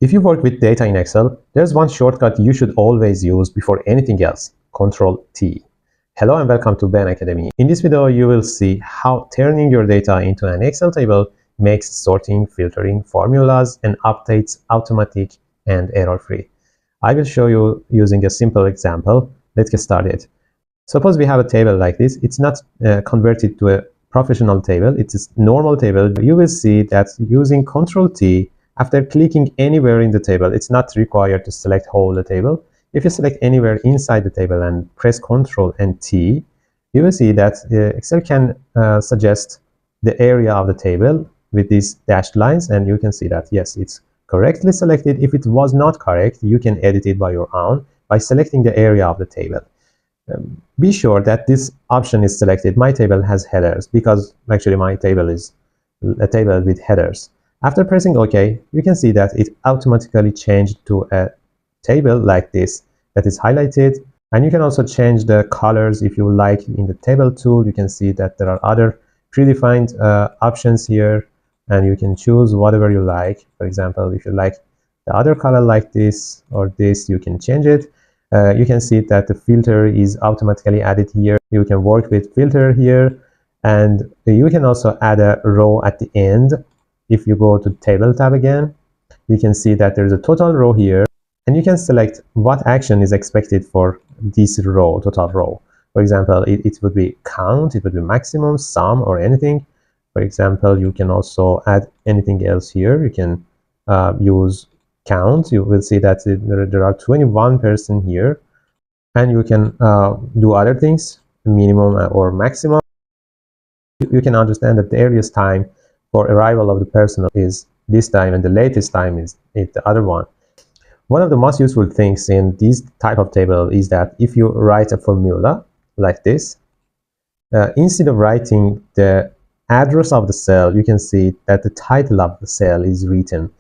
If you work with data in Excel, there's one shortcut you should always use before anything else: Ctrl T. Hello and welcome to Ben Academy. In this video, you will see how turning your data into an Excel table makes sorting, filtering, formulas, and updates automatic and error-free. I will show you using a simple example. Let's get started. Suppose we have a table like this. It's not converted to a professional table. It's a normal table. You will see that using Ctrl T, after clicking anywhere in the table, it's not required to select whole the table. If you select anywhere inside the table and press Ctrl and T, you will see that Excel can suggest the area of the table with these dashed lines, and you can see that yes, it's correctly selected. If it was not correct, you can edit it by your own by selecting the area of the table. Be sure that this option is selected. My table has headers because actually my table is a table with headers. After pressing OK, you can see that it automatically changed to a table like this that is highlighted. And you can also change the colors if you like. In the table tool, you can see that there are other predefined options here, and you can choose whatever you like. For example, if you like the other color like this or this, you can change it. You can see that the filter is automatically added here. You can work with filter here, and you can also add a row at the end. If you go to table tab again, you can see that there's a total row here, and you can select what action is expected for this row, total row. For example, it would be count, it would be maximum, sum, or anything. For example, you can also add anything else here. You can use count. You will see that there are 21 person here, and you can do other things, minimum or maximum. You can understand that the earliest time for arrival of the person is this time, and the latest time is the other one. One of the most useful things in this type of table is that if you write a formula like this, instead of writing the address of the cell, you can see that the title of the cell is written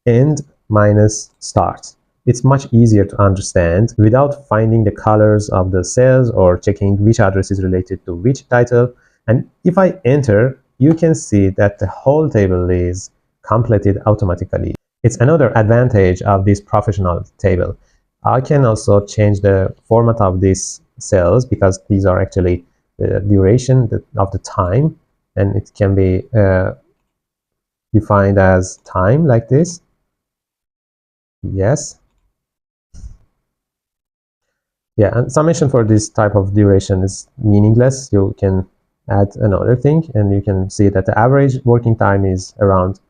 end minus start. It's much easier to understand without finding the colors of the cells or checking which address is related to which title. And if I enter, you can see that the whole table is completed automatically. It's another advantage of this professional table. I can also change the format of these cells because these are actually the duration of the time, and it can be defined as time like this. Yes. Yeah, and summation for this type of duration is meaningless. You can add another thing, and you can see that the average working time is around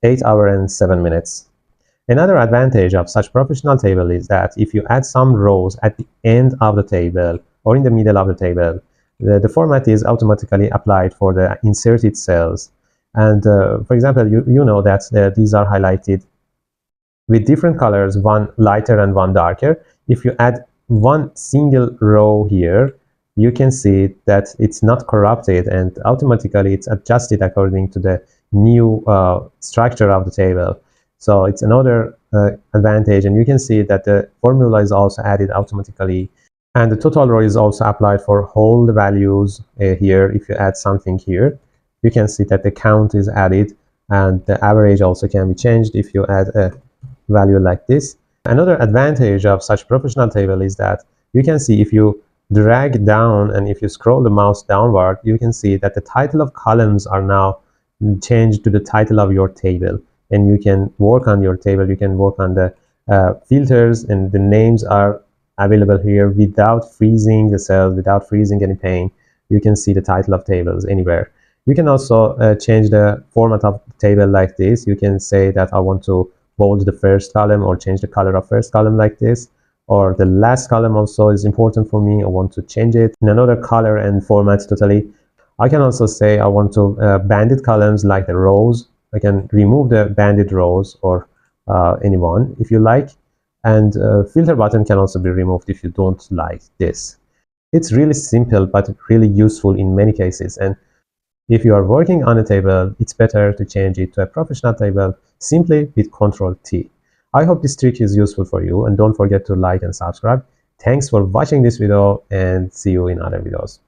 8 hours and 7 minutes. Another advantage of such professional table is that if you add some rows at the end of the table or in the middle of the table, the format is automatically applied for the inserted cells. And for example, you know that these are highlighted with different colors, one lighter and one darker. If you add one single row here, you can see that it's not corrupted, and automatically it's adjusted according to the new structure of the table. So it's another advantage, and you can see that the formula is also added automatically, and the total row is also applied for whole the values here. If you add something here, you can see that the count is added, and the average also can be changed if you add a value like this. Another advantage of such professional table is that you can see if you drag down and if you scroll the mouse downward, you can see that the title of columns are now changed to the title of your table, and you can work on your table. You can work on the filters, and the names are available here without freezing the cells, without freezing any pane. You can see the title of tables anywhere. You can also change the format of the table like this. You can say that I want to bold the first column or change the color of first column like this, or the last column also is important for me. I want to change it in another color and format totally. I can also say I want to banded columns like the rows. I can remove the banded rows or any one if you like, and filter button can also be removed if you don't like this. It's really simple but really useful in many cases, and if you are working on a table, it's better to change it to a professional table simply with Ctrl T. I hope this trick is useful for you, and don't forget to like and subscribe. Thanks for watching this video, and see you in other videos.